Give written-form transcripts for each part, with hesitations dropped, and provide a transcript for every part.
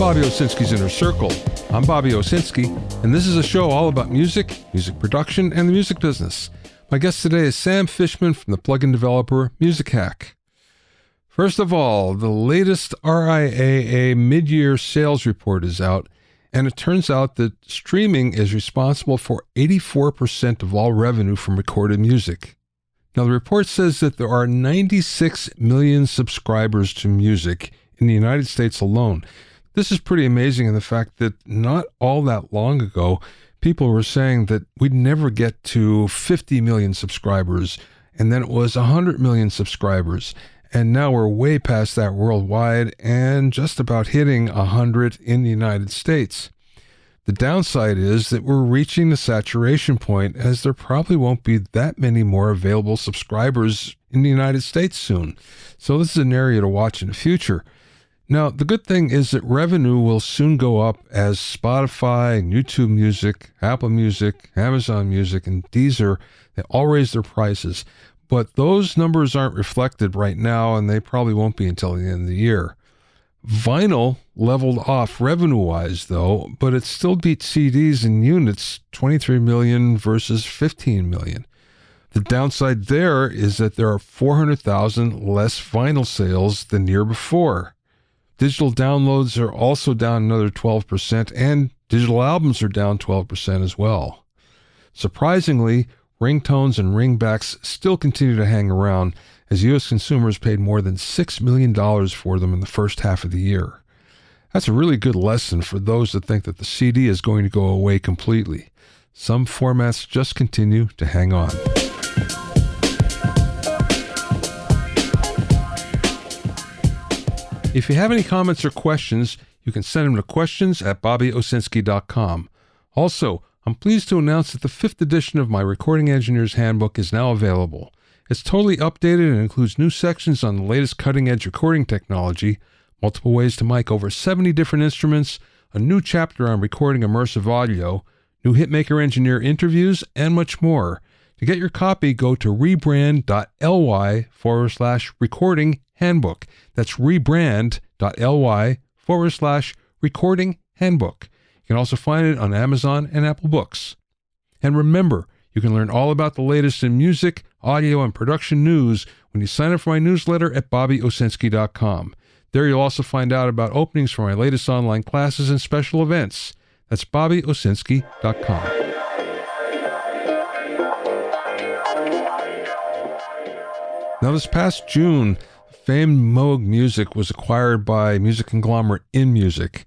Bobby Owsinski's Inner Circle. I'm Bobby Owsinski, and this is a show all about music, music production, and the music business. My guest today is Sam Fischmann from the plugin developer Musik Hack. First of all, the latest RIAA mid-year sales report is out, and it turns out that streaming is responsible for 84% of all revenue from recorded music. Now, the report says that there are 96 million subscribers to music in the United States alone. This is pretty amazing in the fact that not all that long ago, people were saying that we'd never get to 50 million subscribers, and then it was 100 million subscribers. And now we're way past that worldwide and just about hitting 100 in the United States. The downside is that we're reaching the saturation point, as there probably won't be that many more available subscribers in the United States soon. So this is an area to watch in the future. Now, the good thing is that revenue will soon go up as Spotify, YouTube Music, Apple Music, Amazon Music, and Deezer, they all raise their prices. But those numbers aren't reflected right now, and they probably won't be until the end of the year. Vinyl leveled off revenue-wise, though, but it still beat CDs in units, 23 million versus 15 million. The downside there is that there are 400,000 less vinyl sales than the year before. Digital downloads are also down another 12%, and digital albums are down 12% as well. Surprisingly, ringtones and ringbacks still continue to hang around, as U.S. consumers paid more than $6 million for them in the first half of the year. That's a really good lesson for those that think that the CD is going to go away completely. Some formats just continue to hang on. If you have any comments or questions, you can send them to questions@bobbyowsinski.com. Also, I'm pleased to announce that the 5th edition of my Recording Engineer's Handbook is now available. It's totally updated and includes new sections on the latest cutting-edge recording technology, multiple ways to mic over 70 different instruments, a new chapter on recording immersive audio, new hitmaker engineer interviews, and much more. To get your copy, go to rebrand.ly/recording handbook. That's rebrand.ly/recording handbook. You can also find it on Amazon and Apple Books. And remember, you can learn all about the latest in music, audio, and production news when you sign up for my newsletter at bobbyowsinski.com. There you'll also find out about openings for my latest online classes and special events. That's bobbyowsinski.com. Now, this past June, famed Moog Music was acquired by music conglomerate inMusic.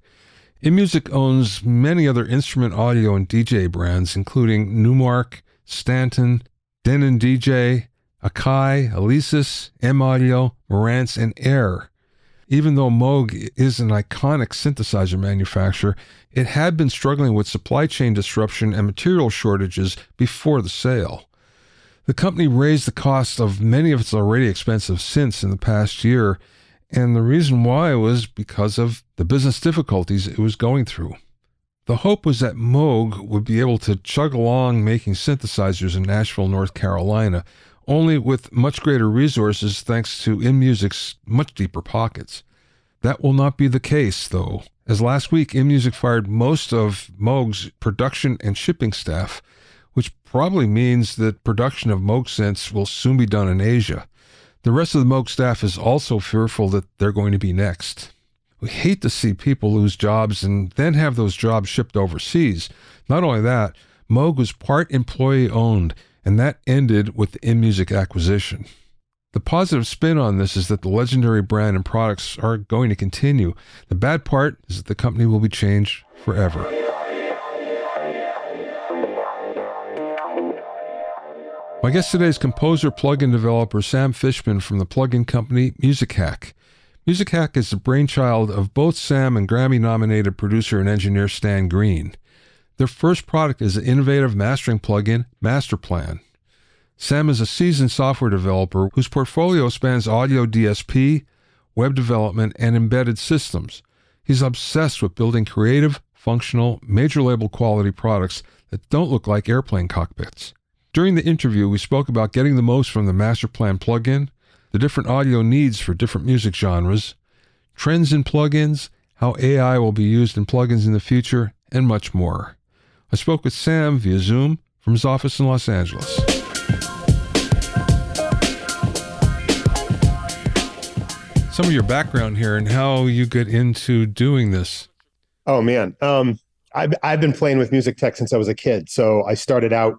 inMusic owns many other instrument audio and DJ brands, including Newmark, Stanton, Denon DJ, Akai, Alesis, M-Audio, Marantz, and Air. Even though Moog is an iconic synthesizer manufacturer, it had been struggling with supply chain disruption and material shortages before the sale. The company raised the cost of many of its already expensive synths in the past year, and the reason why was because of the business difficulties it was going through. The hope was that Moog would be able to chug along making synthesizers in Nashville, North Carolina, only with much greater resources thanks to inMusic's much deeper pockets. That will not be the case, though, as last week inMusic fired most of Moog's production and shipping staff, which probably means that production of Moog synths will soon be done in Asia. The rest of the Moog staff is also fearful that they're going to be next. We hate to see people lose jobs and then have those jobs shipped overseas. Not only that, Moog was part employee-owned, and that ended with the inMusic acquisition. The positive spin on this is that the legendary brand and products are going to continue. The bad part is that the company will be changed forever. My guest today is composer, plugin developer Sam Fischmann from the plugin company Musik Hack. Musik Hack is the brainchild of both Sam and Grammy-nominated producer and engineer Stan Greene. Their first product is the innovative mastering plugin Masterplan. Sam is a seasoned software developer whose portfolio spans audio DSP, web development, and embedded systems. He's obsessed with building creative, functional, major label quality products that don't look like airplane cockpits. During the interview, we spoke about getting the most from the Masterplan plugin, the different audio needs for different music genres, trends in plugins, how AI will be used in plugins in the future, and much more. I spoke with Sam via Zoom from his office in Los Angeles. Some of your background here and how you get into doing this. Oh man, I've been playing with music tech since I was a kid. So I started out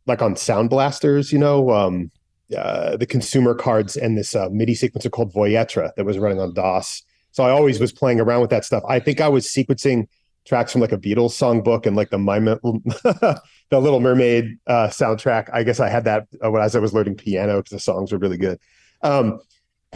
like on sound blasters, the consumer cards, and this MIDI sequencer called Voyetra that was running on DOS. So I always was playing around with that stuff. I think I was sequencing tracks from like a Beatles songbook and like the Little Mermaid soundtrack. I guess I had that as I was learning piano because the songs were really good.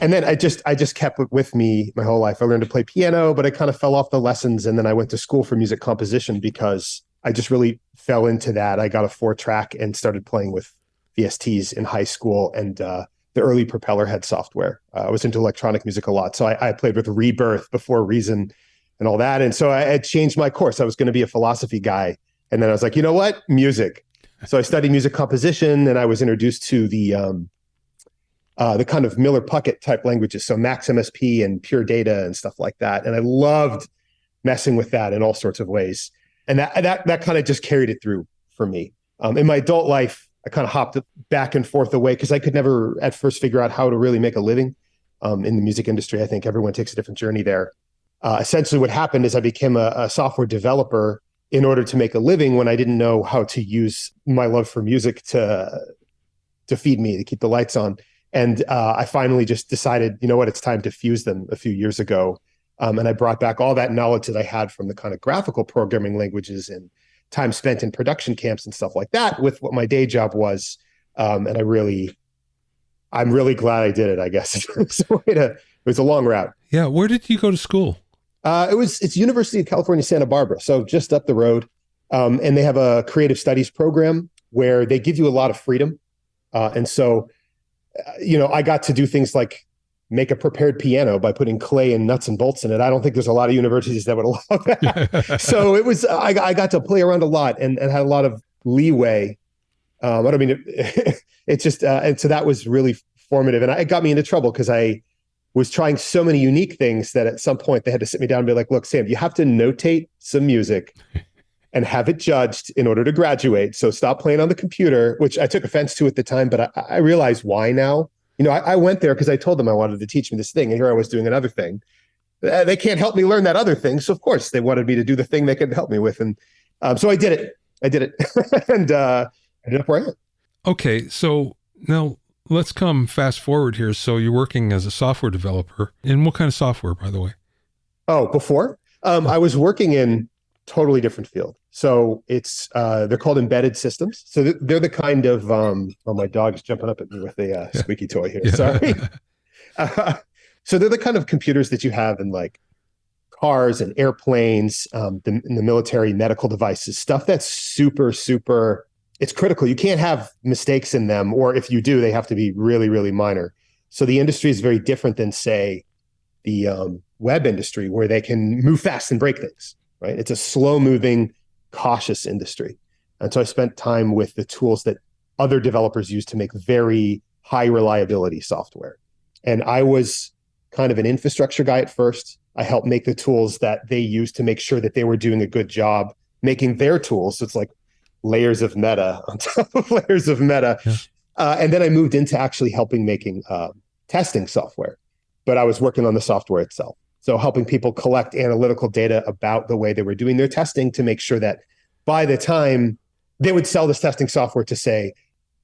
And then I just kept it with me my whole life. I learned to play piano, but I kind of fell off the lessons. And then I went to school for music composition because I just really fell into that. I got a 4-track and started playing with VSTs in high school and the early Propeller Head software. I was into electronic music a lot. So I played with Rebirth before Reason and all that. And so I had changed my course. I was going to be a philosophy guy. And then I was like, you know what? Music. So I studied music composition, and I was introduced to the kind of Miller-Puckett type languages. So Max MSP and Pure Data and stuff like that. And I loved messing with that in all sorts of ways. And that kind of just carried it through for me. In my adult life, I kind of hopped back and forth away because I could never at first figure out how to really make a living in the music industry. I think everyone takes a different journey there. Essentially what happened is I became a software developer in order to make a living when I didn't know how to use my love for music to feed me, to keep the lights on. And I finally just decided, you know what, it's time to fuse them a few years ago. And I brought back all that knowledge that I had from the kind of graphical programming languages and time spent in production camps and stuff like that with what my day job was. And I'm really glad I did it, I guess. It was a long route. Yeah. Where did you go to school? It's University of California, Santa Barbara. So just up the road. And they have a creative studies program where they give you a lot of freedom. And so, I got to do things like make a prepared piano by putting clay and nuts and bolts in it. I don't think there's a lot of universities that would allow that. So it was, I got to play around a lot and had a lot of leeway. I don't mean it's just, and so that was really formative, and it got me into trouble because I was trying so many unique things that at some point they had to sit me down and be like, look, Sam, you have to notate some music and have it judged in order to graduate. So stop playing on the computer, which I took offense to at the time, but I realize why now. I went there because I told them I wanted to teach me this thing, and here I was doing another thing. They can't help me learn that other thing. So of course they wanted me to do the thing they could help me with. And so I did it. And I ended up where I am. Okay. So now let's come fast forward here. So you're working as a software developer. And what kind of software, by the way? Oh, before? I was working in totally different field. So it's they're called embedded systems. So they're the kind of my dog is jumping up at me with a squeaky toy here. Yeah. Sorry. So they're the kind of computers that you have in like cars and airplanes, in the military, medical devices, stuff that's super, super. It's critical. You can't have mistakes in them, or if you do, they have to be really, really minor. So the industry is very different than, say, the web industry, where they can move fast and break things. Right? It's a slow-moving, cautious industry. And so I spent time with the tools that other developers use to make very high reliability software. And I was kind of an infrastructure guy at first. I helped make the tools that they use to make sure that they were doing a good job making their tools. So it's like layers of meta on top of layers of meta. Yeah. And then I moved into actually helping making testing software, but I was working on the software itself. So helping people collect analytical data about the way they were doing their testing to make sure that by the time they would sell this testing software to, say,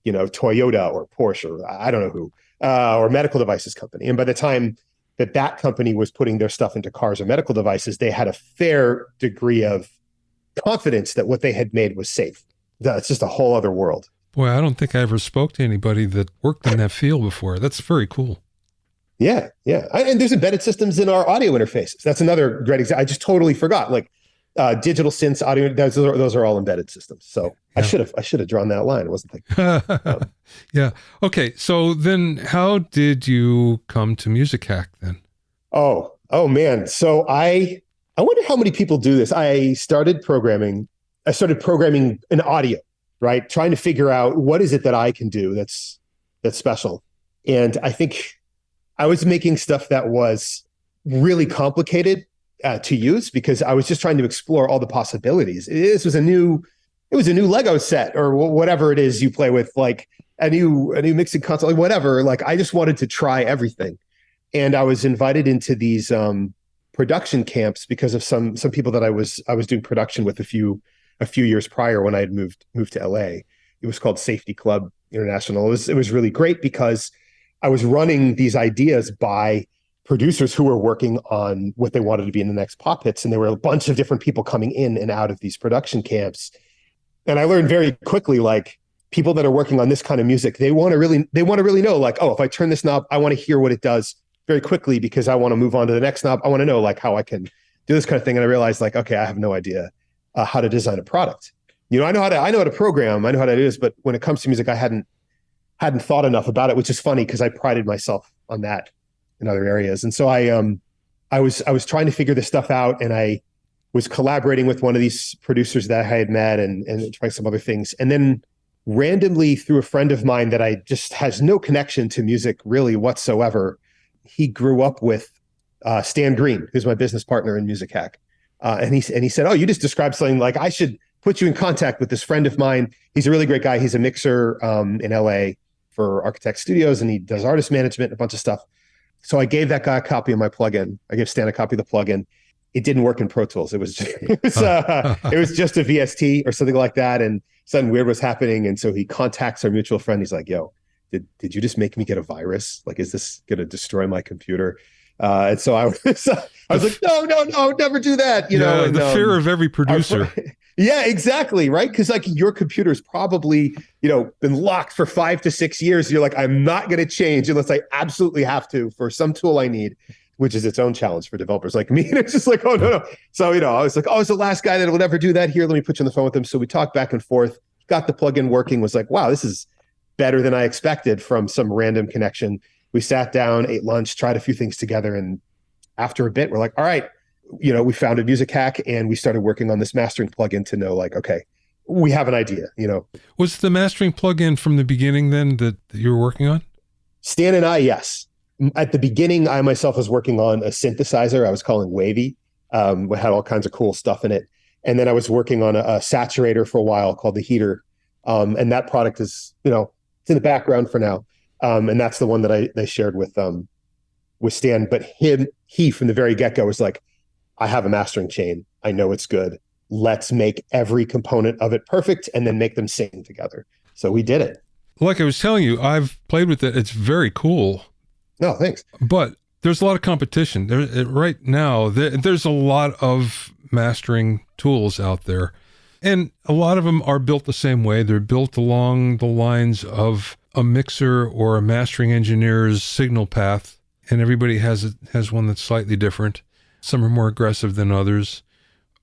Toyota or Porsche, or I don't know who, or medical devices company. And by the time that company was putting their stuff into cars or medical devices, they had a fair degree of confidence that what they had made was safe. It's just a whole other world. Boy, I don't think I ever spoke to anybody that worked in that field before. That's very cool. Yeah. And there's embedded systems in our audio interfaces. That's another great example. I just totally forgot. Like digital synths, audio, those are all embedded systems. So yeah. I should have drawn that line. I wasn't thinking. Yeah. Okay. So then how did you come to Musik Hack then? Oh man. So I wonder how many people do this. I started programming in audio, right? Trying to figure out what is it that I can do that's special. And I think I was making stuff that was really complicated to use because I was just trying to explore all the possibilities. It was a new Lego set or whatever it is you play with, like a new mixing console, like whatever. Like I just wanted to try everything. And I was invited into these production camps because of some people that I was doing production with a few years prior when I had moved to LA. It was called Safety Club International. It was really great because I was running these ideas by producers who were working on what they wanted to be in the next pop hits. And there were a bunch of different people coming in and out of these production camps. And I learned very quickly, like people that are working on this kind of music, they want to really know, like, oh, if I turn this knob, I want to hear what it does very quickly because I want to move on to the next knob. I want to know like how I can do this kind of thing. And I realized like, okay, I have no idea how to design a product. You know, I know how to program, I know how to do this, but when it comes to music, I hadn't thought enough about it, which is funny because I prided myself on that in other areas. And so I was trying to figure this stuff out, and I was collaborating with one of these producers that I had met and trying some other things. And then randomly through a friend of mine that I just has no connection to music really whatsoever, he grew up with Stan Greene, who's my business partner in Musik Hack. And he said, oh, you just described something, like I should put you in contact with this friend of mine. He's a really great guy. He's a mixer in LA for Architect Studios, and he does artist management and a bunch of stuff. So I gave that guy a copy of my plugin. I gave Stan a copy of the plugin. It didn't work in Pro Tools. It was just a VST or something like that. And something weird was happening. And so he contacts our mutual friend. He's like, yo, did you just make me get a virus? Like, is this going to destroy my computer? And so I was like, no, never do that. You know, and, the fear of every producer. Yeah, exactly. Right. Because like your computer's probably, been locked for 5 to 6 years. You're like, I'm not going to change unless I absolutely have to for some tool I need, which is its own challenge for developers like me. And it's just like, oh, no. So, I was like, oh, it's the last guy that will never do that. Here, let me put you on the phone with him. So we talked back and forth, got the plugin working, was like, wow, this is better than I expected from some random connection. We sat down, ate lunch, tried a few things together. And after a bit, we're like, all right, we founded Musik Hack and we started working on this mastering plugin to know like, okay, we have an idea, Was the mastering plugin from the beginning then that you were working on? Stan and I, yes. At the beginning, I myself was working on a synthesizer I was calling Wavy. It had all kinds of cool stuff in it. And then I was working on a saturator for a while called the Heater. And that product is, it's in the background for now. And that's the one that I shared with Stan. But he from the very get-go was like, I have a mastering chain. I know it's good. Let's make every component of it perfect and then make them sing together. So we did it. Like I was telling you, I've played with it. It's very cool. No, thanks. But there's a lot of competition. Right now, there's a lot of mastering tools out there. And a lot of them are built the same way. They're built along the lines of a mixer or a mastering engineer's signal path. And everybody has one that's slightly different. Some are more aggressive than others.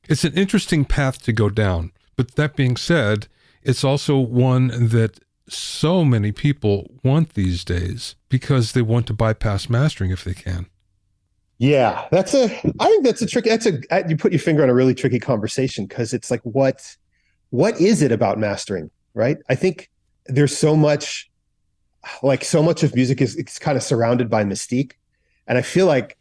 It's an interesting path to go down. But that being said, it's also one that so many people want these days because they want to bypass mastering if they can. Yeah, I think that's a tricky, you put your finger on a really tricky conversation because it's like, what is it about mastering, right? I think there's so much of music is kind of surrounded by mystique. And I feel like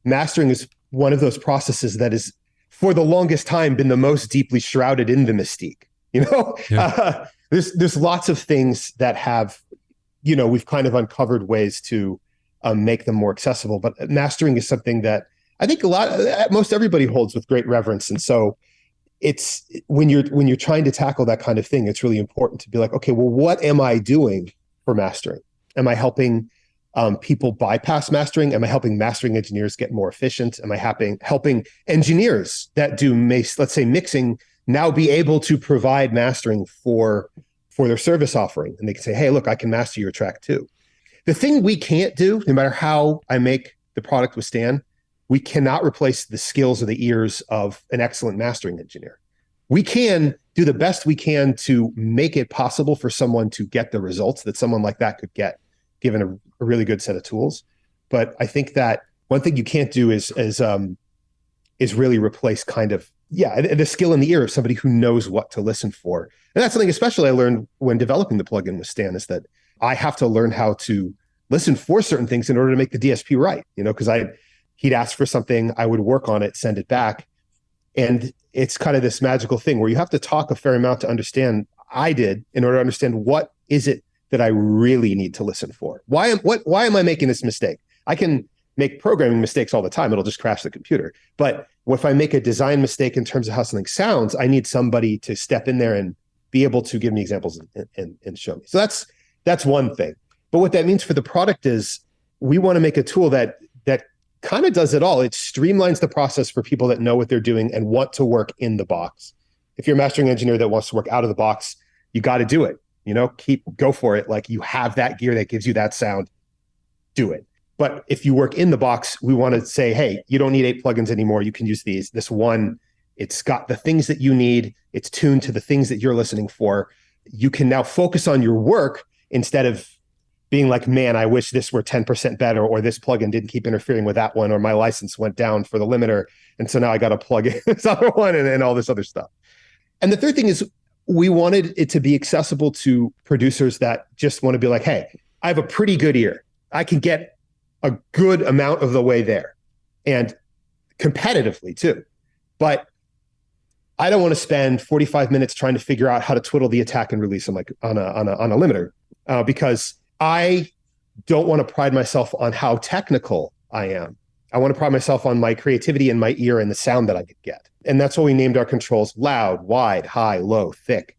mastering is one of those processes that is for the longest time been the most deeply shrouded in the mystique, Yeah. There's lots of things that have, we've kind of uncovered ways to make them more accessible. But mastering is something that I think most everybody holds with great reverence. And so it's when you're trying to tackle that kind of thing, it's really important to be like, okay, well, what am I doing for mastering? Am I helping people bypass mastering? Am I helping mastering engineers get more efficient? Am I helping engineers that do, let's say, mixing now be able to provide mastering for their service offering? And they can say, hey, look, I can master your track too. The thing we can't do, no matter how I make the product with Stan, we cannot replace the skills or the ears of an excellent mastering engineer. We can do the best we can to make it possible for someone to get the results that someone like that could get, given a really good set of tools. But I think that one thing you can't do is really replace kind of, the skill in the ear of somebody who knows what to listen for. And that's something especially I learned when developing the plugin with Stan, is that I have to learn how to listen for certain things in order to make the DSP right, because he'd ask for something, I would work on it, send it back. And it's kind of this magical thing where you have to talk a fair amount to understand. I did, in order to understand what is it that I really need to listen for. Why am I making this mistake? I can make programming mistakes all the time. It'll just crash the computer. But if I make a design mistake in terms of how something sounds, I need somebody to step in there and be able to give me examples and show me. So that's one thing. But what that means for the product is we want to make a tool that kind of does it all. It streamlines the process for people that know what they're doing and want to work in the box. If you're a mastering engineer that wants to work out of the box, you got to do it. Go for it. Like, you have that gear that gives you that sound, do it. But if you work in the box, we want to say, hey, you don't need 8 plugins anymore. You can use this one. It's got the things that you need. It's tuned to the things that you're listening for. You can now focus on your work instead of being like, man, I wish this were 10% better, or this plugin didn't keep interfering with that one, or my license went down for the limiter. And so now I got to plug in this other one and all this other stuff. And the third thing is, we wanted it to be accessible to producers that just want to be like, hey, I have a pretty good ear. I can get a good amount of the way there, and competitively too. But I don't want to spend 45 minutes trying to figure out how to twiddle the attack and release on a limiter, because I don't want to pride myself on how technical I am. I want to pride myself on my creativity and my ear and the sound that I could get. And that's why we named our controls loud, wide, high, low, thick.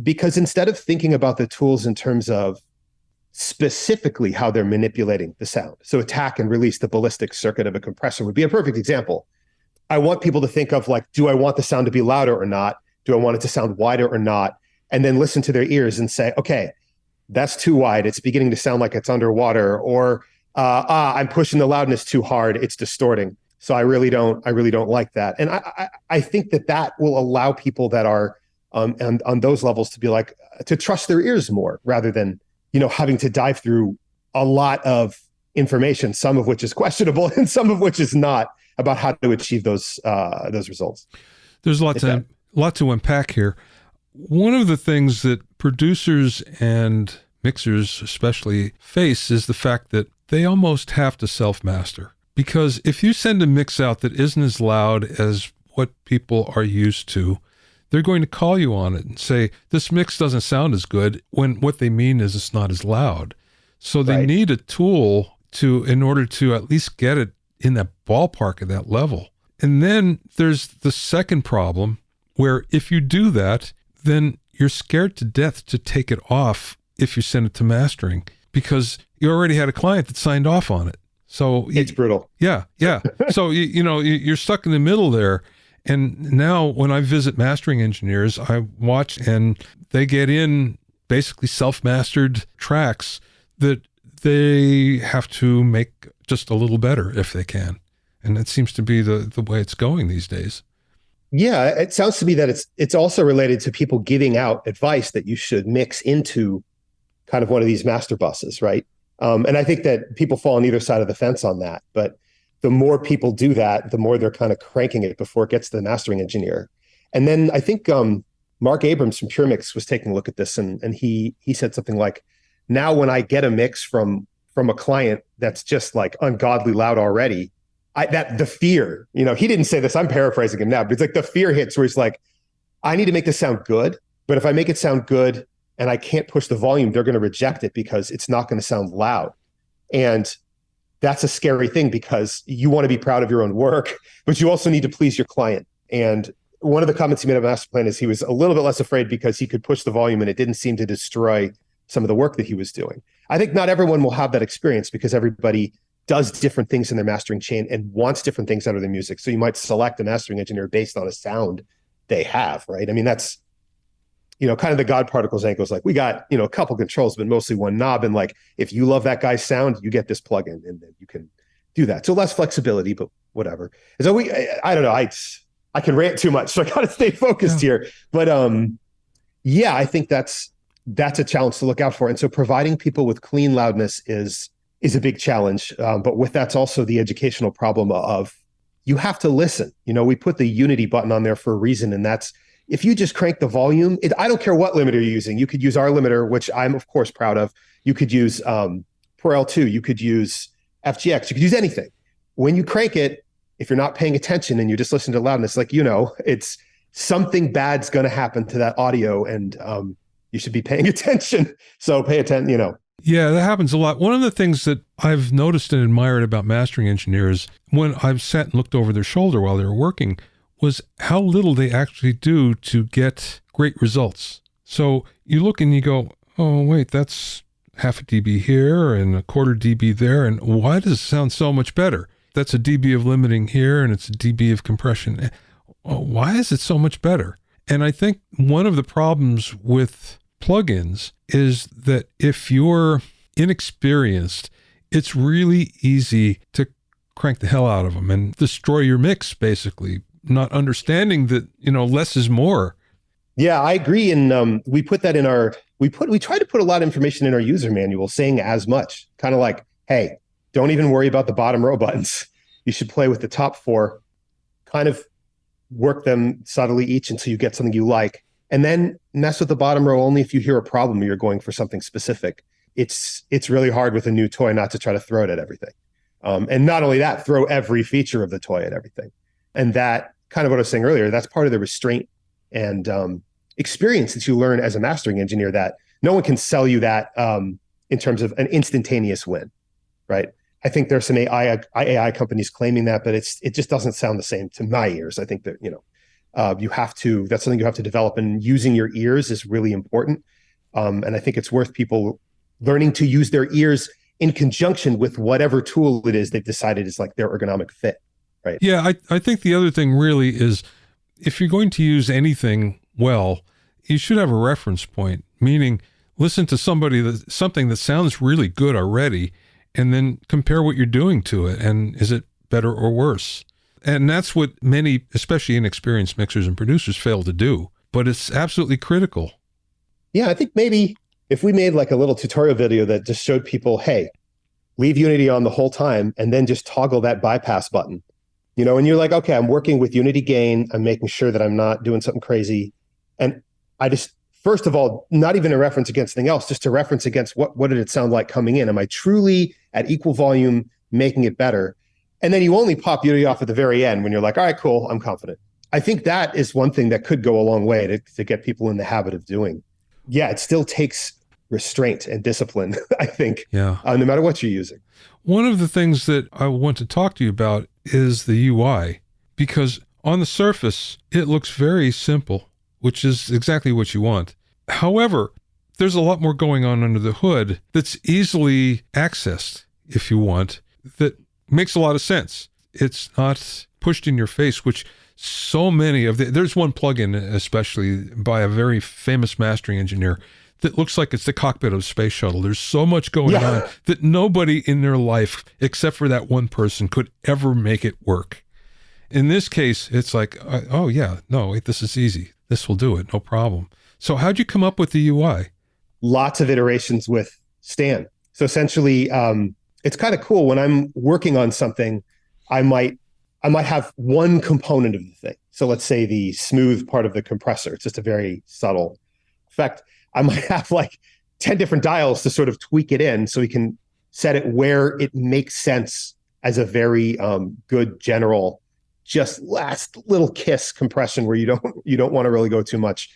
Because instead of thinking about the tools in terms of specifically how they're manipulating the sound, so attack and release, the ballistic circuit of a compressor would be a perfect example. I want people to think of, like, do I want the sound to be louder or not? Do I want it to sound wider or not? And then listen to their ears and say, okay, that's too wide. It's beginning to sound like it's underwater. Or I'm pushing the loudness too hard. It's distorting. So I really don't like that. And I think that will allow people that are on those levels to be like, to trust their ears more, rather than, having to dive through a lot of information, some of which is questionable and some of which is not, about how to achieve those results. There's a lot to unpack here. One of the things that producers and mixers especially face is the fact that they almost have to self-master. Because if you send a mix out that isn't as loud as what people are used to, they're going to call you on it and say, this mix doesn't sound as good, when what they mean is it's not as loud. So they need a tool in order to at least get it in that ballpark at that level. And then there's the second problem, where if you do that, then you're scared to death to take it off if you send it to mastering, because you already had a client that signed off on it. So it's brutal. Yeah. So you're stuck in the middle there. And now when I visit mastering engineers, I watch, and they get in basically self-mastered tracks that they have to make just a little better if they can. And that seems to be the way it's going these days. Yeah, it sounds to me that it's also related to people giving out advice that you should mix into kind of one of these master buses, right? And I think that people fall on either side of the fence on that. But the more people do that, the more they're kind of cranking it before it gets to the mastering engineer. And then I think Mark Abrams from Pure Mix was taking a look at this, and he said something like, now when I get a mix from a client that's just like ungodly loud already, the fear, he didn't say this, I'm paraphrasing him now, but it's like the fear hits where he's like, I need to make this sound good, but if I make it sound good and I can't push the volume, they're going to reject it because it's not going to sound loud. And that's a scary thing, because you want to be proud of your own work, but you also need to please your client. And one of the comments he made about Master Plan is he was a little bit less afraid because he could push the volume and it didn't seem to destroy some of the work that he was doing. I think not everyone will have that experience, because everybody does different things in their mastering chain and wants different things out of their music. So you might select a mastering engineer based on a sound they have, right? I mean, that's, kind of the God Particles angle is like, we got, a couple controls, but mostly one knob. And like, if you love that guy's sound, you get this plugin and then you can do that. So less flexibility, but whatever. So I don't know. I can rant too much, so I got to stay focused here. But I think that's a challenge to look out for. And so providing people with clean loudness is a big challenge. But with that's also the educational problem of, you have to listen. We put the unity button on there for a reason. And that's, if you just crank the volume, I don't care what limiter you're using. You could use our limiter, which I'm of course proud of. You could use Pro L2. You could use FGX. You could use anything. when you crank it, if you're not paying attention and you're just listening to loudness, like, it's something bad's going to happen to that audio, and you should be paying attention. So pay attention, Yeah, that happens a lot. One of the things that I've noticed and admired about mastering engineers when I've sat and looked over their shoulder while they were working was how little they actually do to get great results. So you look and you go, oh, wait, that's half a dB here and a quarter dB there. And why does it sound so much better? That's a dB of limiting here and it's a dB of compression. Why is it so much better? And I think one of the problems with plugins is that if you're inexperienced, it's really easy to crank the hell out of them and destroy your mix, basically, not understanding that, less is more. Yeah, I agree. And we put that in we try to put a lot of information in our user manual saying as much, kind of like, hey, don't even worry about the bottom row buttons. You should play with the top four, kind of work them subtly each until you get something you like. And then mess with the bottom row only if you hear a problem or you're going for something specific. It's really hard with a new toy not to try to throw it at everything. And not only that, throw every feature of the toy at everything. And that, kind of what I was saying earlier, that's part of the restraint and experience that you learn as a mastering engineer, that no one can sell you that in terms of an instantaneous win, right? I think there's some AI companies claiming that, but it just doesn't sound the same to my ears. I think that, that's something you have to develop, and using your ears is really important. And I think it's worth people learning to use their ears in conjunction with whatever tool it is they've decided is like their ergonomic fit, right? Yeah, I think the other thing really is, if you're going to use anything well, you should have a reference point, meaning listen to something that sounds really good already, and then compare what you're doing to it, and is it better or worse? And that's what many, especially inexperienced mixers and producers, fail to do. But it's absolutely critical. Yeah, I think maybe if we made like a little tutorial video that just showed people, hey, leave Unity on the whole time and then just toggle that bypass button. And you're like, okay, I'm working with Unity gain. I'm making sure that I'm not doing something crazy. And I just, first of all, not even a reference against anything else, just a reference against what did it sound like coming in? Am I truly at equal volume making it better? And then you only pop Unity off at the very end when you're like, all right, cool, I'm confident. I think that is one thing that could go a long way to get people in the habit of doing. Yeah, it still takes restraint and discipline, I think, no matter what you're using. One of the things that I want to talk to you about is the UI, because on the surface, it looks very simple, which is exactly what you want. However, there's a lot more going on under the hood that's easily accessed, if you want, that makes a lot of sense. It's not pushed in your face, which so many of there's one plugin, especially by a very famous mastering engineer, that looks like it's the cockpit of a space shuttle. There's so much going on that nobody in their life, except for that one person, could ever make it work. In this case, it's like, oh yeah, no, wait, this is easy. This will do it, no problem. So how'd you come up with the UI? Lots of iterations with Stan. So essentially, it's kind of cool when I'm working on something, I might have one component of the thing. So let's say the smooth part of the compressor. It's just a very subtle effect. I might have like 10 different dials to sort of tweak it in so we can set it where it makes sense as a very good general, just last little kiss compression where you don't want to really go too much.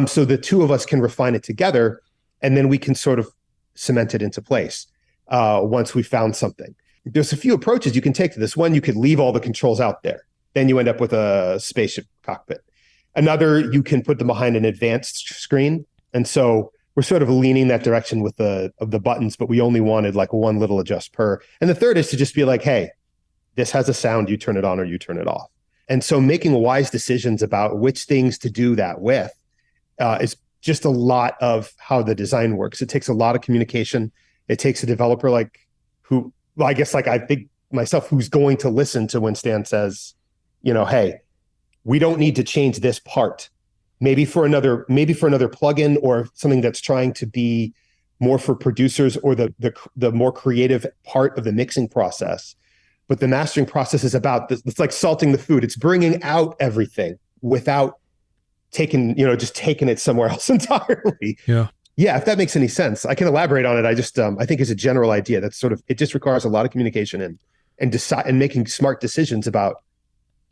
So the two of us can refine it together, and then we can sort of cement it into place once we found something. There's a few approaches you can take to this. One, you could leave all the controls out there. Then you end up with a spaceship cockpit. Another, you can put them behind an advanced screen. And so we're sort of leaning that direction with the buttons, but we only wanted like one little adjust per. And the third is to just be like, hey, this has a sound, you turn it on or you turn it off. And so making wise decisions about which things to do that with is just a lot of how the design works. It takes a lot of communication. It takes a developer I think myself, who's going to listen to when Stan says, hey, we don't need to change this part. Maybe for another plugin or something that's trying to be more for producers or the more creative part of the mixing process. But the mastering process is about this. It's like salting the food. It's bringing out everything without taking it somewhere else entirely. Yeah. Yeah. If that makes any sense, I can elaborate on it. I think it's a general idea that's it just requires a lot of communication and and decide and making smart decisions about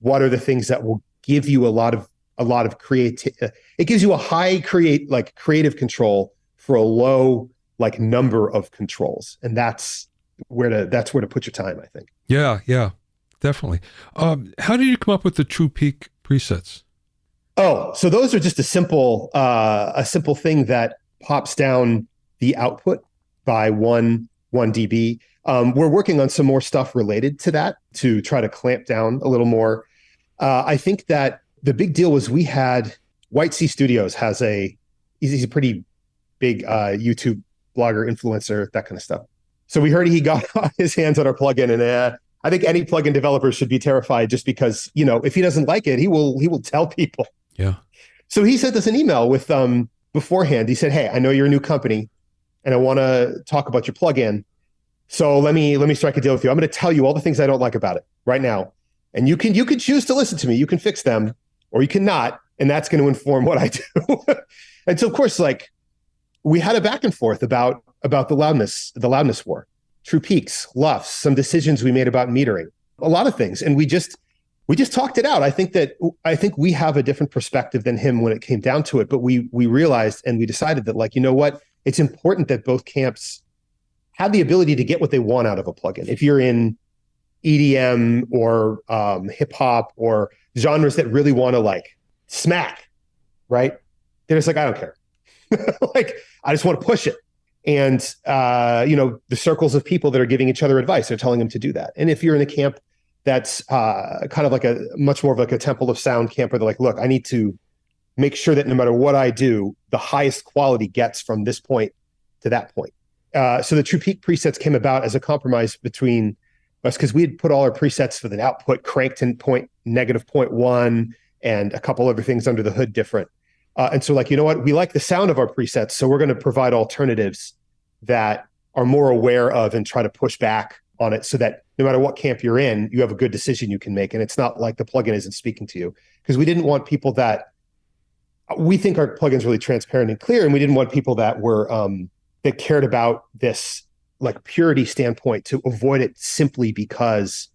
what are the things that will give you a lot of creative. It gives you a high creative control for a low number of controls, and that's where to put your time, I think. Yeah, definitely. How did you come up with the True Peak presets? Oh, so those are just a simple thing that pops down the output by one dB. We're working on some more stuff related to that to try to clamp down a little more. I think that the big deal was we had White Sea Studios he's a pretty big YouTube blogger, influencer, that kind of stuff. So we heard he got his hands on our plugin, and I think any plugin developer should be terrified, just because, if he doesn't like it, he will tell people. Yeah. So he sent us an email with beforehand. He said, "Hey, I know you're a new company, and I want to talk about your plugin. So let me strike a deal with you. I'm going to tell you all the things I don't like about it right now, and you can choose to listen to me. You can fix them, or you cannot, and that's going to inform what I do." And so, of course, we had a back and forth about the loudness war, True Peaks, LUFs, some decisions we made about metering, a lot of things, and we just talked it out. I think we have a different perspective than him when it came down to it, but we realized and we decided that, you know what, it's important that both camps have the ability to get what they want out of a plugin. If you're in EDM or hip hop or genres that really want to smack, right? They're just I don't care. I just want to push it. And, the circles of people that are giving each other advice are telling them to do that. And if you're in a camp that's kind of a much more of a temple of sound camp, where they're look, I need to make sure that no matter what I do, the highest quality gets from this point to that point. So the True Peak presets came about as a compromise between us, because we had put all our presets with an output cranked in -0.1 and a couple other things under the hood different. And so you know what, we like the sound of our presets, so we're going to provide alternatives that are more aware of and try to push back on it, so that no matter what camp you're in, you have a good decision you can make. And it's not like the plugin isn't speaking to you, because we didn't want people we think our plugin's really transparent and clear, and we didn't want people that were that cared about this purity standpoint to avoid it simply because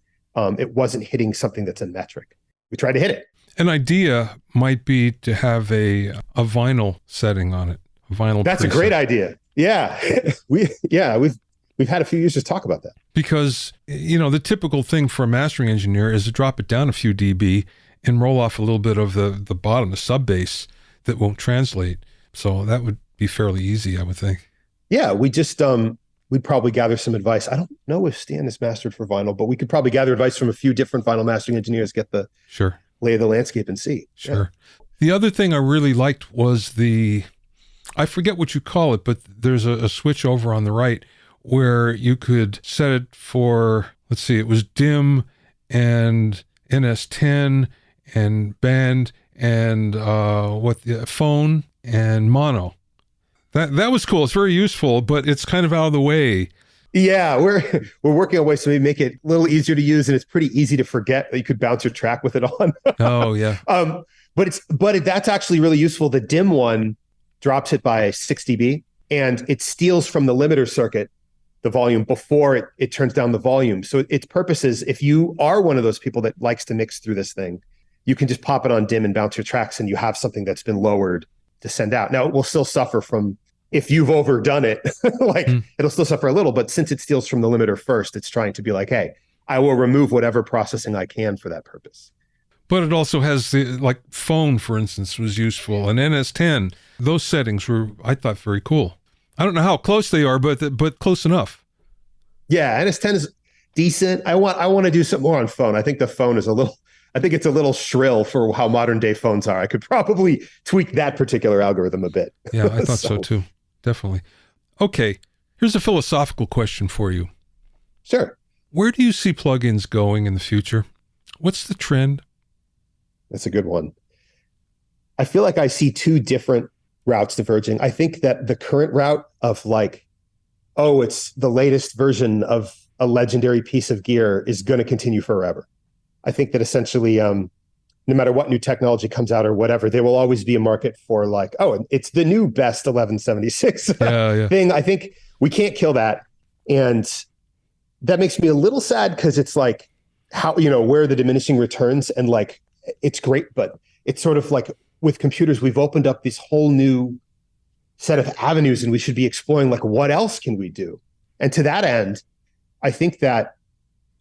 it wasn't hitting something that's a metric. We tried to hit it. An idea might be to have a vinyl setting on it. A vinyl. That's preset. A great idea. Yeah. We've had a few users talk about that. Because, the typical thing for a mastering engineer is to drop it down a few dB and roll off a little bit of the bottom, the sub bass that won't translate. So that would be fairly easy, I would think. Yeah, we just we'd probably gather some advice. I don't know if Stan is mastered for vinyl, but we could probably gather advice from a few different vinyl mastering engineers, get the lay of the landscape and see. Sure. Yeah. The other thing I really liked was I forget what you call it, but there's a switch over on the right where you could set it for, let's see, it was dim and NS10 and band and phone and mono. That was cool. It's very useful, but it's kind of out of the way. Yeah, we're working on ways to maybe make it a little easier to use, and it's pretty easy to forget that you could bounce your track with it on. Oh yeah. But that's actually really useful. The dim one drops it by 6 dB, and it steals from the limiter circuit the volume before it turns down the volume. So its purpose is, if you are one of those people that likes to mix through this thing, you can just pop it on dim and bounce your tracks, and you have something that's been lowered to send out. Now, it will still suffer from, if you've overdone it, it'll still suffer a little, but since it steals from the limiter first, it's trying to be hey, I will remove whatever processing I can for that purpose. But it also has phone, for instance, was useful, and NS10. Those settings were, I thought, very cool. I don't know how close they are, but close enough. Yeah, NS10 is decent. I want to do something more on phone. I think the phone is it's a little shrill for how modern day phones are. I could probably tweak that particular algorithm a bit. Yeah, I thought so too. Definitely. Okay, here's a philosophical question for you. Sure. Where do you see plugins going in the future? What's the trend? That's a good one. I feel like I see two different routes diverging. I think that the current route of it's the latest version of a legendary piece of gear is going to continue forever. I think that essentially, no matter what new technology comes out or whatever, there will always be a market for it's the new best 1176 thing. I think we can't kill that. And that makes me a little sad because it's like how, where are the diminishing returns? And like, it's great, but it's sort of like with computers, we've opened up this whole new set of avenues and we should be exploring like, what else can we do? And to that end, I think that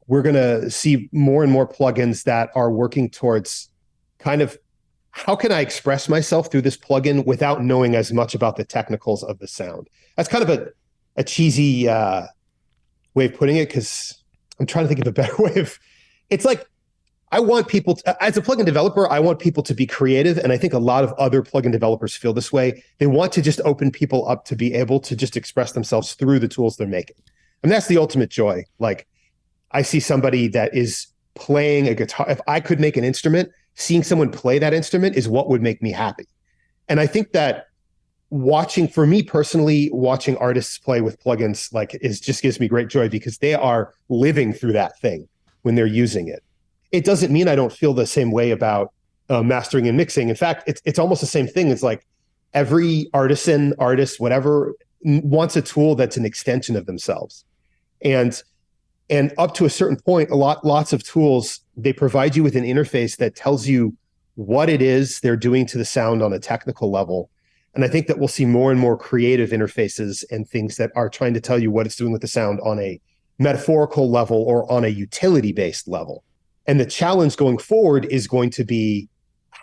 we're going to see more and more plugins that are working towards kind of how can I express myself through this plugin without knowing as much about the technicals of the sound? That's kind of a cheesy way of putting it because I'm trying to think of a better way of. It's like I want people to, as a plugin developer, I want people to be creative, and I think a lot of other plugin developers feel this way. They want to just open people up to be able to just express themselves through the tools they're making, and that's the ultimate joy. Like I see somebody that is playing a guitar. If I could make an instrument, seeing someone play that instrument is what would make me happy. And I think that for me personally, watching artists play with plugins just gives me great joy because they are living through that thing when they're using it. It doesn't mean I don't feel the same way about mastering and mixing. In fact, it's almost the same thing. It's like every artist, whatever, wants a tool that's an extension of themselves. And up to a certain point, lots of tools, they provide you with an interface that tells you what it is they're doing to the sound on a technical level. And I think that we'll see more and more creative interfaces and things that are trying to tell you what it's doing with the sound on a metaphorical level or on a utility-based level. And the challenge going forward is going to be,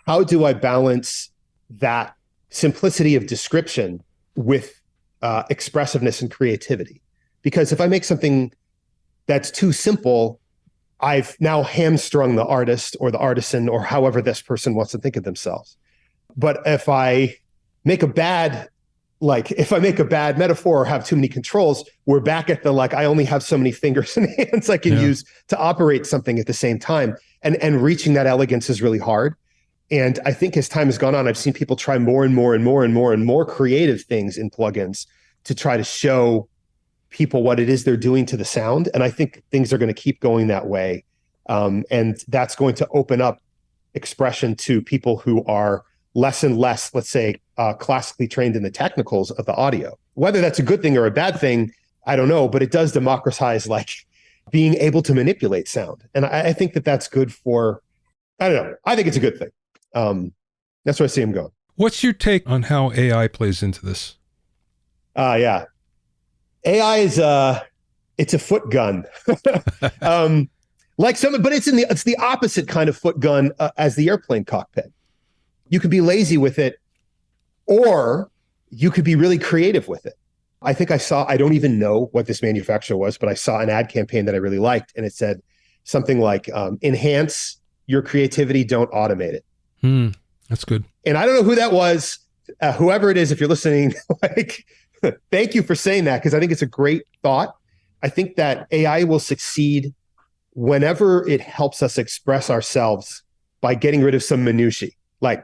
how do I balance that simplicity of description with expressiveness and creativity? Because if I make something that's too simple, I've now hamstrung the artist or the artisan or however this person wants to think of themselves. But if I make a bad metaphor or have too many controls, we're back at I only have so many fingers and hands I can use to operate something at the same time. And reaching that elegance is really hard. And I think as time has gone on, I've seen people try more and more and more and more and more creative things in plugins to try to show people what it is they're doing to the sound. And I think things are going to keep going that way. And that's going to open up expression to people who are less and less, let's say, classically trained in the technicals of the audio. Whether that's a good thing or a bad thing, I don't know, but it does democratize being able to manipulate sound. And I think that that's good for, I don't know, I think it's a good thing. That's where I see him going. What's your take on how AI plays into this? Yeah. AI is it's a foot gun. But it's the opposite kind of foot gun as the airplane cockpit. You could be lazy with it, or you could be really creative with it. I think I don't even know what this manufacturer was, but I saw an ad campaign that I really liked, and it said something like, enhance your creativity, don't automate it. That's good. And I don't know who that was. Whoever it is, if you're listening, thank you for saying that, because I think it's a great thought. I think that AI will succeed whenever it helps us express ourselves by getting rid of some minutiae. I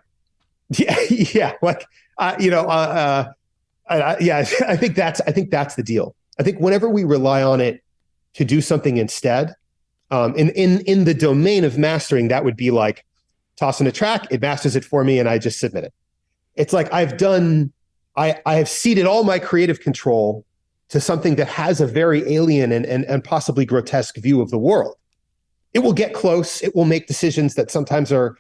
think that's the deal. I think whenever we rely on it to do something instead, in the domain of mastering, that would be like tossing a track, it masters it for me, and I just submit it. It's like I have ceded all my creative control to something that has a very alien and possibly grotesque view of the world. It will get close. It will make decisions that sometimes are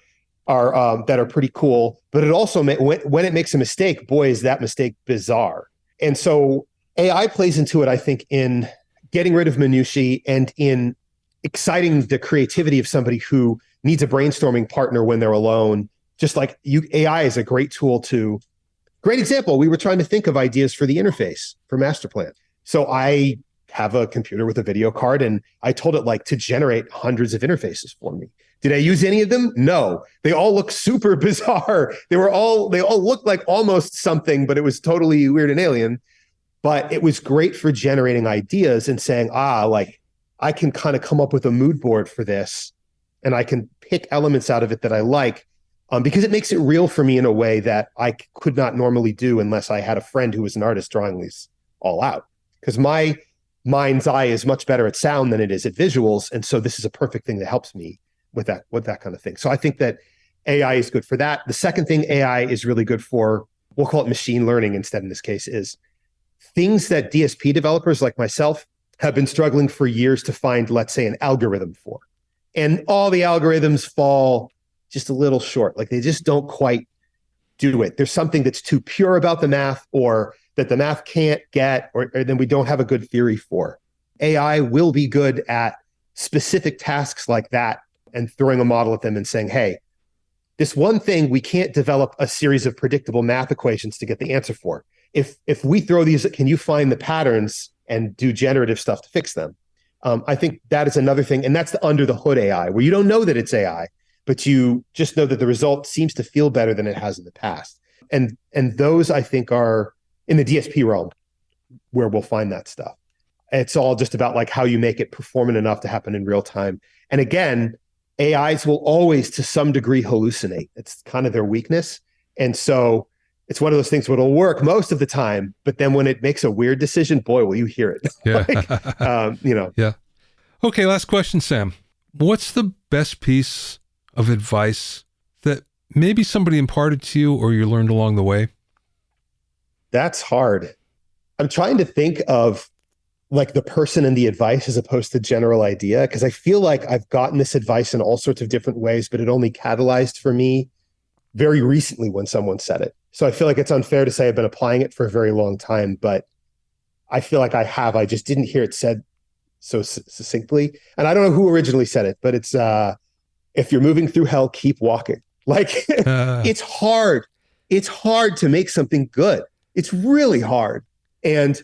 pretty cool, but it also when it makes a mistake, boy, is that mistake bizarre. And so AI plays into it, I think, in getting rid of minutiae and in exciting the creativity of somebody who needs a brainstorming partner when they're alone. Just like AI is a great tool great example. We were trying to think of ideas for the interface for Masterplan. So I have a computer with a video card, and I told it to generate hundreds of interfaces for me. Did I use any of them? No. They all look super bizarre. They all looked like almost something, but it was totally weird and alien. But it was great for generating ideas and saying, I can kind of come up with a mood board for this, and I can pick elements out of it that I like, because it makes it real for me in a way that I could not normally do unless I had a friend who was an artist drawing these all out. Because my mind's eye is much better at sound than it is at visuals. And so this is a perfect thing that helps me with that kind of thing. So I think that AI is good for that. The second thing AI is really good for, we'll call it machine learning instead in this case, is things that DSP developers like myself have been struggling for years to find, let's say, an algorithm for. And all the algorithms fall just a little short. Like they just don't quite do it. There's something that's too pure about the math, or that the math can't get, or then we don't have a good theory for. AI will be good at specific tasks like that, and throwing a model at them and saying, hey, this one thing we can't develop a series of predictable math equations to get the answer for. If we throw these, can you find the patterns and do generative stuff to fix them? I think that is another thing. And that's the under the hood AI, where you don't know that it's AI, but you just know that the result seems to feel better than it has in the past. And those, I think, are in the DSP realm where we'll find that stuff. It's all just about like how you make it performant enough to happen in real time. And again, AIs will always, to some degree, hallucinate. It's kind of their weakness. And so it's one of those things where it'll work most of the time, but then when it makes a weird decision, boy, will you hear it. Yeah. Yeah. Okay, last question, Sam. What's the best piece of advice that maybe somebody imparted to you or you learned along the way? That's hard. I'm trying to think of like the person and the advice as opposed to general idea, because I feel like I've gotten this advice in all sorts of different ways, but it only catalyzed for me very recently when someone said it. So I feel like it's unfair to say I've been applying it for a very long time, but I feel like I have. I just didn't hear it said so succinctly. And I don't know who originally said it, but it's if you're moving through hell, keep walking. Like it's hard. It's hard to make something good. It's really hard. And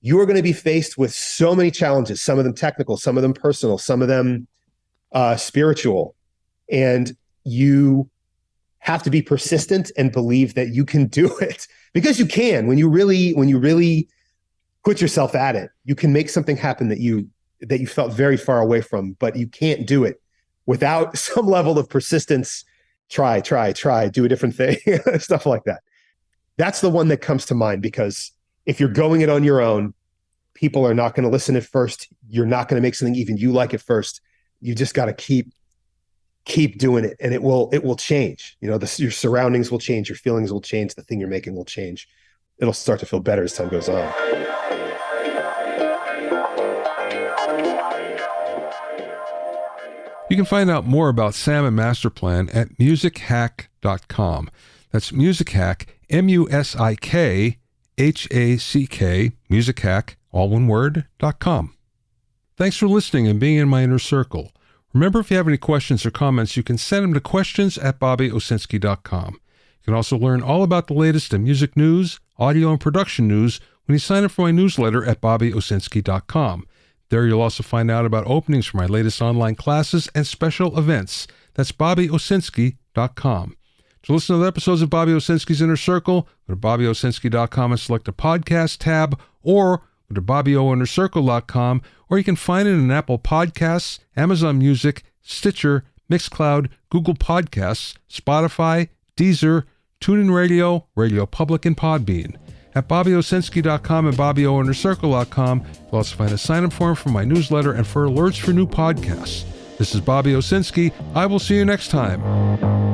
you're going to be faced with so many challenges, some of them technical, some of them personal, some of them spiritual. And you have to be persistent and believe that you can do it, because you can. When you really put yourself at it, you can make something happen that you felt very far away from, but you can't do it without some level of persistence. Try, do a different thing, stuff like that. That's the one that comes to mind, because if you're going it on your own, people are not going to listen at first. You're not going to make something even you like at first. You just got to keep doing it, and it will change. You know, your surroundings will change, your feelings will change, the thing you're making will change. It'll start to feel better as time goes on. You can find out more about Sam and Masterplan at musichack.com. That's Musik Hack, MUSIK HACK, Musik Hack, all one word, .com. Thanks for listening and being in my inner circle. Remember, if you have any questions or comments, you can send them to questions@bobbyowsinski.com. You can also learn all about the latest in music news, audio, and production news when you sign up for my newsletter at bobbyowsinski.com. There you'll also find out about openings for my latest online classes and special events. That's bobbyowsinski.com. To listen to the episodes of Bobby Owsinski's Inner Circle, go to bobbyowsinski.com and select the podcast tab, or go to bobbyoinnercircle.com, or you can find it in Apple Podcasts, Amazon Music, Stitcher, Mixcloud, Google Podcasts, Spotify, Deezer, TuneIn Radio, Radio Public, and Podbean. At bobbyowsinski.com and bobbyoinnercircle.com, you'll also find a sign-up form for my newsletter and for alerts for new podcasts. This is Bobby Owsinski. I will see you next time.